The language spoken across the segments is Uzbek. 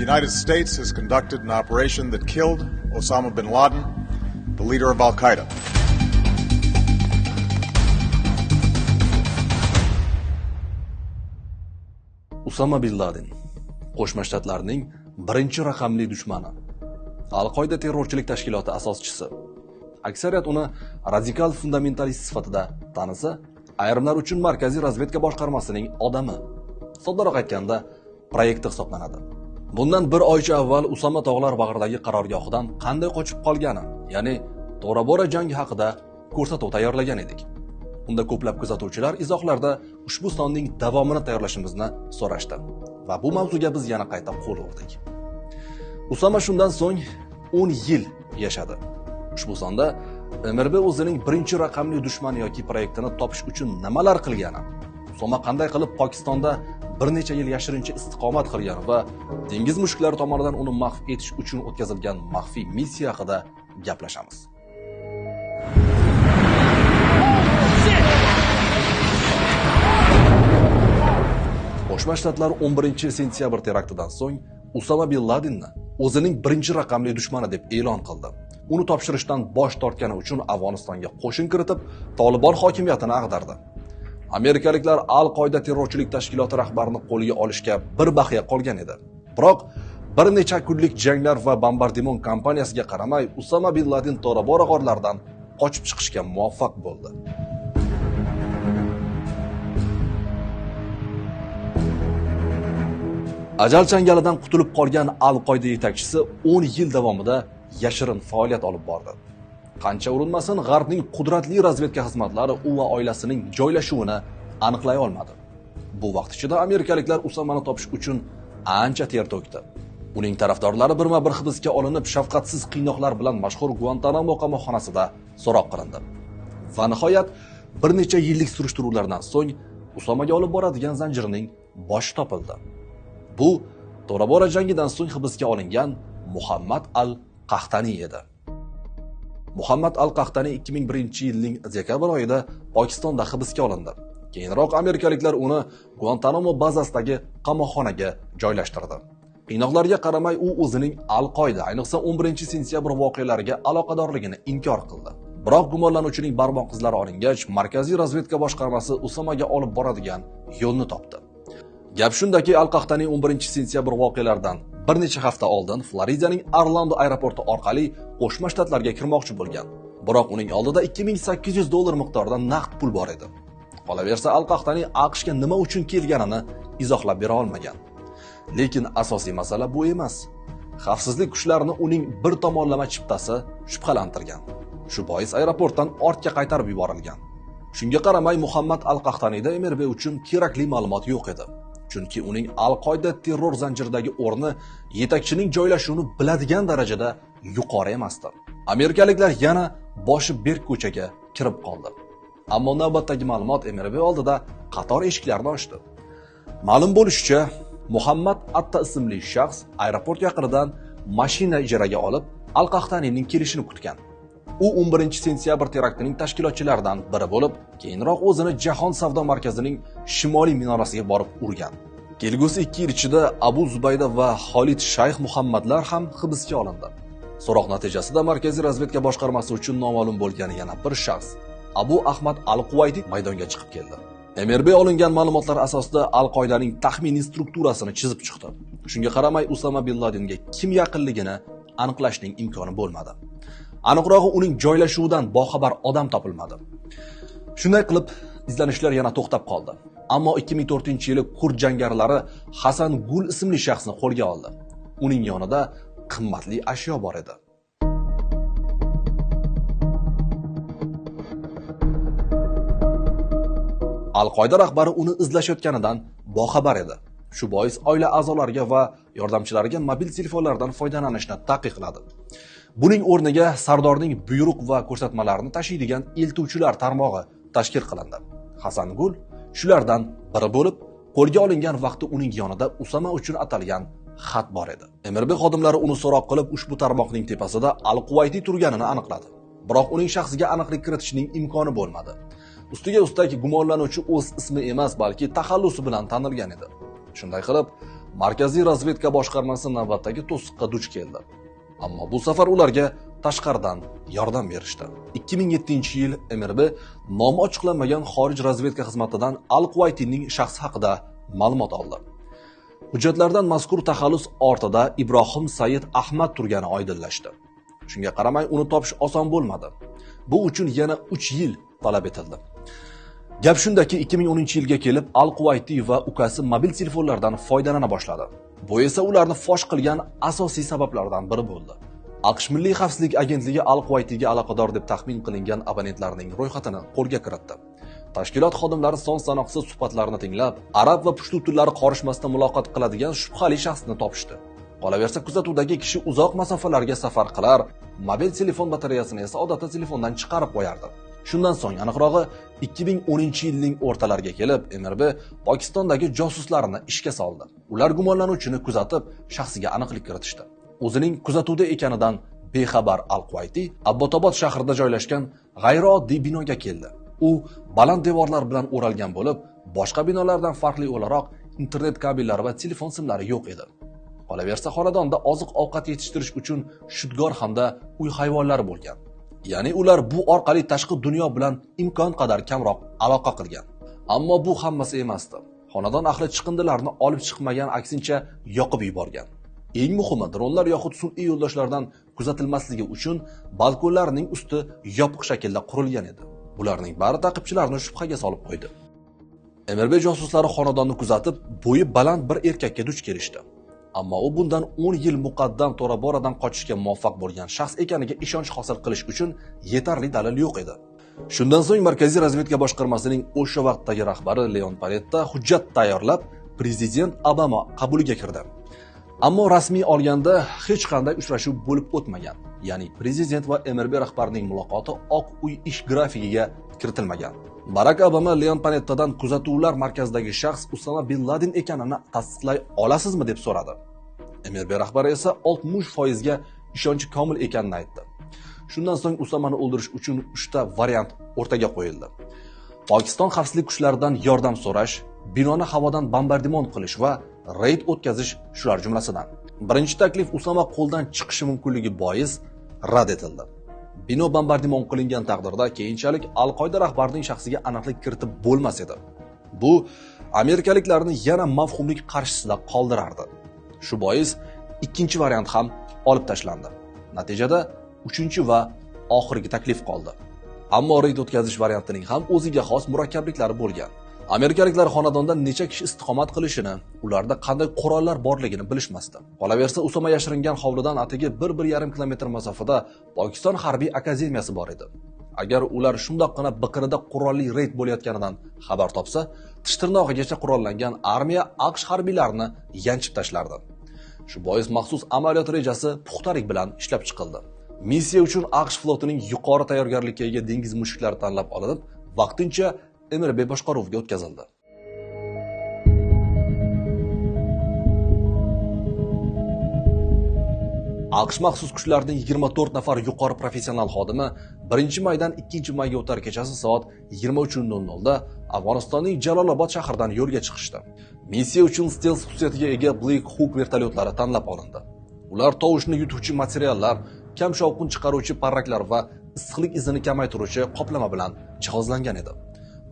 The United States has conducted an operation that killed Osama bin Laden, the leader of Al-Qaeda. Osama bin Laden Qo'shma Shtatlarning birinchi raqamli dushmani. Al-Qoida terrorchilik tashkiloti asoschisi. Aksariyat uni radikal fundamentalist sifatida tanisa, ayrimlar uchun Markaziy razvedka boshqarmasining odami. Soddaroq aytganda, proyekti hisoblanadi. Bundan bir oycha avval Usama tog'lar bag'ridagi qarorgohidan qanday qochib qolgani, ya'ni Tora Bora jangi haqida ko'rsatuv tayyorlagan edik. Unda ko'plab kuzatuvchilar izohlarda ushbu sonning davomini tayyorlashimizni so'rashdi va bu mavzuga biz yana qayta qo'l urdik. Usama shundan so'ng 10 yil yashadi. Ushbu sonda MRB o'zining birinchi raqamli dushmani yoki proyektini topish uchun nimalar qilgani, Usama qanday qilib Pokistonda bir necha yil yashirincha istiqomat qilgani va dengiz mushuklari tomonidan uni mahv etish uchun o'tkazilgan maxfiy missiya haqida gaplashamiz. Qo'shma Shtatlar 11 sentyabr teraktidan so'ng Usama bin Ladenni o'zining birinchi raqamli dushmani deb e'lon qildi. Uni topshirishdan bosh tortgani uchun Afg'onistonga qo'shin kiritib, Tolibon hokimiyatini ag'dardi. Amerikaliklar Al-Qoida terrorchilik tashkiloti rahbarini qo'lga olishga bir baxya qolgan edi. Biroq bir necha kunlik janglar va bombardimon kampaniyasiga qaramay, Usama bin Laden Tora Bora g'orlaridan qochib chiqishga muvaffaq bo'ldi. Ajal changalidan qutulib qolgan Al-Qoida yetakchisi 10 yil davomida yashirin faoliyat olib bordi. Qancha urinmasin, G'arbning qudratli razvedka xizmatlari u va oilasining joylashuvini aniqlay olmadi. Bu vaqt ichida amerikaliklar Usamani topish uchun ancha ter to'kdi. Uning tarafdorlari birma-bir hibsga olinib, shafqatsiz qiynoqlar bilan mashhur Guantanamo qamoqxonasida so'roq qilindi. Va nihoyat bir necha yillik surishtiruvlardan so'ng Usamaga olib boradigan zanjirning boshi topildi. Bu Tora Bora jangidan so'ng hibsga olingan Muhammad al-Qahtani edi. Muhammad al-Qahtani 2001-yilning dekabr oyida Pokistonda hibsga olindi. Keyinroq amerikaliklar uni Guantanamo bazasidagi qamoqxonaga joylashtirdi. Qiynoqlarga qaramay u o'zining Al-Qoida, ayniqsa 11-sentyabr voqealariga aloqadorligini inkor qildi. Biroq gumonlanuvchining barmoq izlari olingach, Markaziy razvedka boshqarmasi Usamaga olib boradigan yo'lni topdi. Gap shundaki, Al-Qahtani 11-sentyabr voqealaridan bir necha hafta oldin Floridaning Orlando aeroporti orqali Qo'shma Shtatlarga kirmoqchi bo'lgan. Biroq uning oldida $2800 miqdorida naqd pul bor edi. Qolaversa, Al-Qahtani AQShga nima uchun kelganini izohlab bera olmagan. Lekin asosiy masala bu emas. Xavfsizlik kuchlarining uning bir tomonlama chiptasi shubhalantirgan. Shu bois aeroportdan ortga qaytarib yuborilgan. Shunga qaramay, Muhammad al-Qahtanida MRB uchun kerakli ma'lumot yo'q edi. Chunki uning Al-Qoida terror zanjiridagi o'rni yetakchining joylashuvini biladigan darajada yuqori emasdi. Amerikaliklar yana boshi berk ko'chaga kirib qoldi. Ammo navbatdagi ma'lumot MRB oldida qator eshiklarni ochdi. Ma'lum bo'lishicha, Muhammad Atta ismli shaxs aeroport yaqinidan mashina ijaraga olib, Al-Qahtanining kelishini kutgan. U 11-sentyabr teraktining tashkilotchilaridan biri bo'lib, keyinroq o'zini Jahon savdo markazining shimoliy minorasiga borib urgan. Kelgusi 2 yil ichida Abu Zubayda va Xolid Shayx Muhammadlar ham hibsga olindi. So'roq natijasida Markaziy razvedka boshqarmasi uchun noma'lum bo'lgan yana bir shaxs, Abu Ahmad al-Quvayti maydonga chiqib keldi. MRB olingan ma'lumotlar asosida Al-Qoidaning taxminiy strukturasini chizib chiqdi. Shunga qaramay, Usama bin Ladenga kim yaqinligini aniqlashning imkoni bo'lmadi. Aniqrog'i, uning joylashuvidan boxabar odam topilmadi. Shunday qilib, izlanishlar yana to'xtab qoldi. Ammo 2004-yili kurd jangarilari Hasan Gul ismli shaxsni qo'lga oldi. Uning yonida qimmatli ashyo bor edi. Al-Qoida rahbari uni izlashayotganidan boxabar edi. Shu bois oila a'zolariga va yordamchilariga mobil telefonlardan foydalanishni taqiqladi. Buning o'rniga Sardorning buyruq va ko'rsatmalarini tashiydigan eltuvchilar tarmog'i tashkil qilindi. Hasan Gul shulardan biri bo'lib, qo'lga olingan vaqti uning yonida Usama uchun atalgan xat bor edi. MRB xodimlari uni so'roq qilib, ushbu tarmoqning tepasida Al-Quvayti turganini aniqladi. Biroq uning shaxsiga aniqlik kiritishning imkoni bo'lmadi. Ustiga ustak gumonlanuvchi o'z ismi emas, balki taxallusi bilan tanilgan edi. Shunday qilib, Markaziy razvedka boshqarmasi navbatdagi to'siqqa duch keldi. Ammo bu safar ularga tashqaridan yordam berishdi. 2007-yil MRB nomi ochiqlanmagan xorij razvedka xizmatidan Al-Quvaytining shaxsi haqida ma'lumot oldi. Hujjatlardan mazkur taxallus ortida Ibrohim Said Ahmad turgani oydinlashdi. Shunga qaramay uni topish oson bo'lmadi. Bu uchun yana 3 yil talab etildi. Gap shundaki 2010-yilga kelib Al-Quvayti va ukasi mobil telefonlardan foydalana boshladi. Bu esa ularni fosh qilgan asosiy sabablardan biri bo'ldi. AQSh Milliy xavfsizlik agentligi Al-Quvaytiga aloqador deb taxmin qilingan abonentlarning ro'yxatini qo'lga kiritdi. Tashkilot xodimlari son sanoqsiz suhbatlarni tinglab, arab va pushtu tillari qorishmasida muloqot qiladigan shubhali shaxsni topishdi. Qolaversa, kuzatuvdagi kishi uzoq masofalarga safar qilar, mobil telefon batareyasini esa odatda telefondan chiqarib qo'yardi. Shundan so'ng, aniqrog'i 2010-yilning o'rtalariga kelib, MRB Pokistondagi josuslarini ishga soldi. Ular gumonlanuvchini kuzatib, shaxsiga aniqlik kiritishdi. O'zining kuzatuvda ekanidan bexabar Al-Quvayti Abbotobod shahrida joylashgan g'ayrioddiy binoga keldi. U baland devorlar bilan o'ralgan bo'lib, boshqa binolardan farqli o'laroq internet kabellari va telefon simlari yo'q edi. Qolaversa, xonadonda oziq-ovqat yetishtirish uchun shudgor hamda uy hayvonlari bo'lgan. Ya'ni ular bu orqali tashqi dunyo bilan imkon qadar kamroq aloqa qilgan. Ammo bu hammasi emasdi. Xonadon ahli chiqindilarni olib chiqmagan, aksincha yoqib yuborgan. Eng muhimi, dronlar yoxud sun'iy yo'ldoshlardan kuzatilmasligi uchun balkonlarning usti yopiq shaklda qurilgan edi. Bularning bari taqibchilarni shubhaga solib qo'ydi. MRB josuslari xonadonni kuzatib, bo'yi baland bir erkakka duch kelishdi. Ammo u bundan 10 yil muqaddam Tora-Boradan qochishga muvaffaq bo'lgan shaxs ekaniga ishonch hosil qilish uchun yetarli dalil yo'q edi. Shundan so'ng Markaziy razvedka boshqarmasining o'sha vaqtdagi rahbari Leon Panetta hujjat tayyorlab, prezident Obama qabuliga kirdi. Ammo rasmiy olganda hech qanday uchrashuv bo'lib o'tmagan. Ya'ni prezident va MRB rahbarining muloqoti Oq uy ish grafikiga kiritilmagan. Barak Obama Leon Panettadan kuzatuvlar markazidagi shaxs Usama bin Laden ekanini tasdiqlay olasizmi deb so'radi. MRB rahbari esa 60% ga ishonchi komil ekanini aytdi. Shundan so'ng Usamani o'ldirish uchun 3 ta variant o'rtaga qo'yildi. Pokiston xavfsizlik kuchlaridan yordam so'rash, binoni havodan bombardimon qilish va reyd o'tkazish shular jumlasidan. Birinchi taklif Usama qo'ldan chiqishi mumkinligi bois rad etildi. Bino bombardimon qilingan taqdirda keyinchalik Al-Qoida rahbarining shaxsiga aniqlik kiritib bo'lmas edi. Bu amerikaliklarni yana mavhumlik qarshisida qoldirardi. Shu bois ikkinchi variant ham olib tashlandi. Natijada 3 va oxirgi taklif qoldi. Ammo reyd o'tkazish variantining ham o'ziga xos murakkabliklari bo'lgan. Amerikaliklar xonadonda necha kishi istiqomat qilishini, ularda qanday qurollar borligini bilishmasdi. Qolaversa, Usama yashiringan hovlidan atigi 1-1,5 kilometr masofada Pokiston harbiy akademiyasi bor edi. Agar ular shundoqqina biqinida qurolli reyd bo'layotganidan xabar topsa, tish tirnog'igacha qurollangan armiya AQSh harbiylarini yanchib tashlardi. Shu bois maxsus amaliyot rejasi puxtalik bilan ishlab chiqildi. Missiya uchun AQSh flotining yuqori tayyorgarlikka ega dengiz mushuklari tanlab olinib, vaqtincha MRB boshqaruviga o'tkazildi. AQSh maxsus kuchlarining 24 nafar yuqori professional xodimi 1-maydan 2-mayga o'tar kechasi soat 23:00 da Afg'onistonning Jalolobod shahridan yo'lga chiqishdi. Missiya uchun stels xususiyatiga ega Black Hawk vertolyotlari tanlab olindi. Ular tovushni yutuvchi materiallar, kam shovqin chiqaruvchi parraklar va issiqlik izini kamaytiruvchi qoplama bilan jihozlangan edi.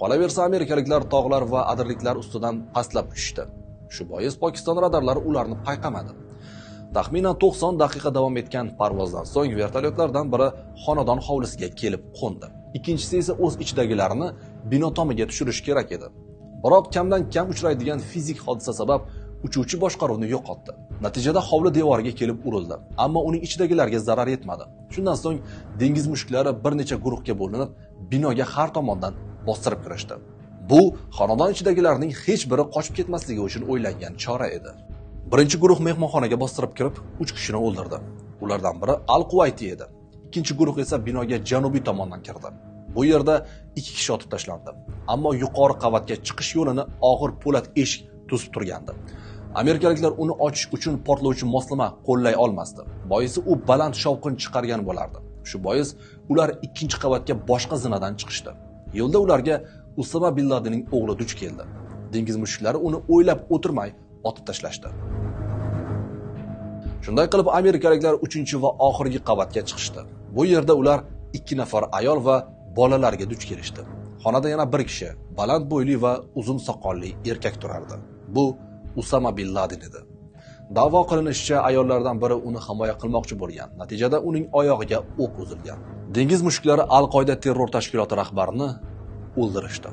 Qolaversa, amerikaliklar tog'lar va adirliklar ustidan pastlab uchishdi. Shu bois Pokiston radarlari ularni payqamadi. Taxminan 90 daqiqa davom etgan parvozdan so'ng vertolyotlardan biri xonadon hovlisiga kelib qo'ndi. Ikkinchisi esa o'z ichidagilarini bino tomiga tushirish kerak edi. Biroq kamdan kam uchraydigan fizik hodisa sabab uchuvchi boshqaruvni yo'qotdi. Natijada hovli devoriga kelib urildi, ammo uning ichidagilarga zarar yetmadi. Shundan so'ng dengiz mushuklari bir necha guruhga bo'linib, binoga har tomondan bostirib kirishdi. Bu xonadon ichidagilarning hech biri qochib ketmasligi uchun o'ylangan chora edi. Birinchi guruh mehmonxonaga bostirib kirib, 3 kishini o'ldirdi. Ulardan biri Al-Quvayti edi. Ikkinchi guruh esa binoga janubiy tomondan kirdi. Bu yerda 2 kishi otib tashlandi. Ammo yuqori qavatga chiqish yo'lini og'ir po'lat eshik to'sib turgandi. Amerikaliklar uni ochish uchun portlovchi moslama qo'llay olmasdi. Boisi u baland shovqin chiqargan bo'lardi. Shu bois ular ikkinchi qavatga boshqa zinadan chiqishdi. Yo'lda ularga Usama bin Ladenning o'g'li duch keldi. Dengiz mushuklari uni o'ylab o'tirmay otib tashlashdi. Shunday qilib amerikaliklar 3-chi va oxirgi qavatga chiqishdi. Bu yerda ular 2 nafar ayol va bolalarga duch kelishdi. Xonada yana bir kishi, baland bo'yli va uzun soqolli erkak turardi. Bu Usama bin Laden edi. Da'vo qilinishicha, ayollardan biri uni himoya qilmoqchi bo'lgan. Natijada uning oyog'iga o'q uzilgan. Dengiz mushuklari Al-Qoida terror tashkiloti rahbarini o'ldirishdi.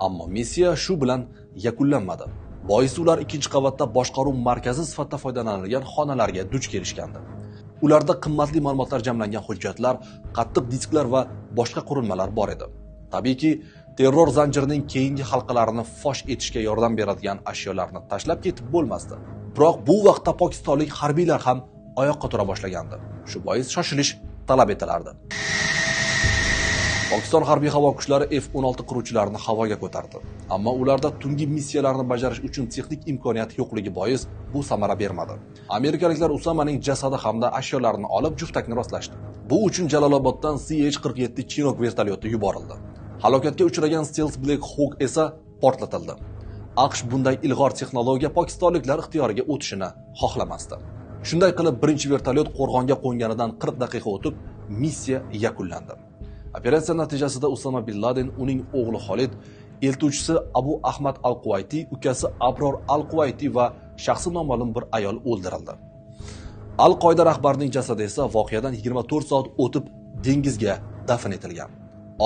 Ammo missiya shu bilan yakunlanmadi. Boisi ular 2-qavatda boshqaruv markazi sifatida foydalanilgan xonalarga duch kelishgandi. Ularda qimmatli ma'lumotlar jamlangan hujjatlar, qattiq disklar va boshqa qurilmalar bor edi. Tabiiyki, terror zanjirining keyingi halqalarini fosh etishga yordam beradigan ashyolarni tashlab ketib bo'lmasdi. Biroq bu vaqtda pokistonlik harbiylar ham oyoqqa tura boshlagandi. Shu bois shoshilish talab etilardi. Pokiston harbiy havo kuchlari F-16 qiruvchilarini havoga ko'tardi. Ammo ularda tungi missiyalarni bajarish uchun texnik imkoniyat yo'qligi bois bu samara bermadi. Amerikaliklar Usamaning jasadi hamda ashyolarini olib juftakni rostlashdi. Bu uchun Jaloloboddan CH-47 Chinook vertolyoti yuborildi. Halokatga uchragan Stealth Black Hawk esa portlatildi. AQSh bunday ilg'or texnologiya pokistonliklar ixtiyoriga o'tishini xohlamasdi. Shunday qilib, birinchi vertolyot qo'rg'onga qo'nganidan 40 daqiqa o'tib, missiya yakunlandi. Operatsiya natijasida Usama bin Laden, uning o'g'li Xolid, eltuvchisi Abu Ahmad al-Quvayti, ukasi Abror al-Quvayti va shaxsi noma'lum bir ayol o'ldirildi. Al-Qoida rahbarining jasadi esa voqeadan 24 soat o'tib dengizga dafn etilgan.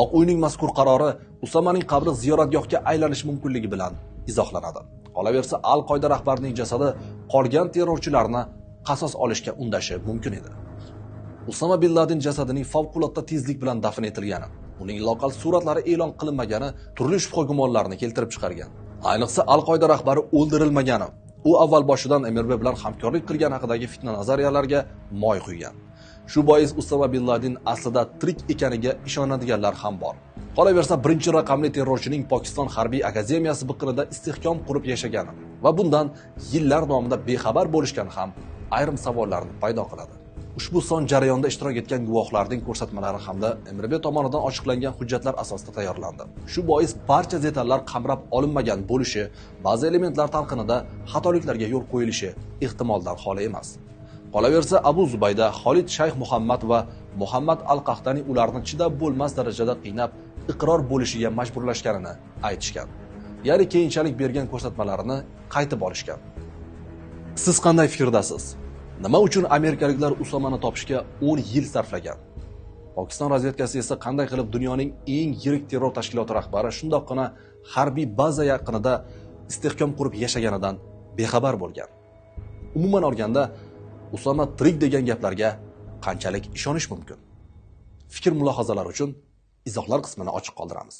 Oq uyning mazkur qarori Usamaning qabri ziyoratgohga aylanishi mumkinligi bilan izohlanadi. Qolaversa, Al-Qoida rahbarining jasadi qolgan terrorchilarni qasos olishga undashi mumkin edi. Usama bin Laden jasadining favqulodda tezlik bilan dafn etilgani, uning lokal suratlari e'lon qilinmagani turli shubha-gumonlarni keltirib chiqargan. Ayniqsa Al-Qoida rahbari o'ldirilmagani, u avval boshidan MRB bilan hamkorlik qilgan haqidagi fitna nazariyalarga moy quygan. Shu bois Usama bin Laden aslida tirik ekaniga ishonadiganlar ham bor. Qolaversa, birinchi raqamli terrorchining Pokiston harbiy akademiyasi biqinida istehkom qurib yashagani va bundan yillar davomida bexabar bo'lishgani ham ayrim savollarni paydo qiladi. Ushbu son jarayonda ishtirok etgan guvohlarning ko'rsatmalari hamda MRB tomonidan ochiqlangan hujjatlar asosida tayyorlandi. Shu bois barcha detallar qamrab olinmagan bo'lishi, ba'zi elementlar talqinida xatoliklarga yo'l qo'yilishi ehtimoldan xoli emas. Qolaversa, Abu Zubayda, Xolid Shayx Muhammad va Muhammad al-Qahtani ularni chidab bo'lmas darajada qiynab, iqror bo'lishiga majburlashganini aytishgan. Ya'ni keyinchalik bergan ko'rsatmalarini qaytib olishgan. Siz qanday fikrdasiz? Nima uchun amerikaliklar Usamani topishga 10 yil sarflagan? Pokiston razvedkasi esa qanday qilib dunyoning eng yirik terror tashkiloti rahbari shundoqqina harbiy baza yaqinida istehkom qurib yashaganidan bexabar bo'lgan? Umuman olganda, Usama tirik degan gaplarga qanchalik ishonish mumkin? Fikr mulohazalar uchun izohlar qismini ochiq qoldiramiz.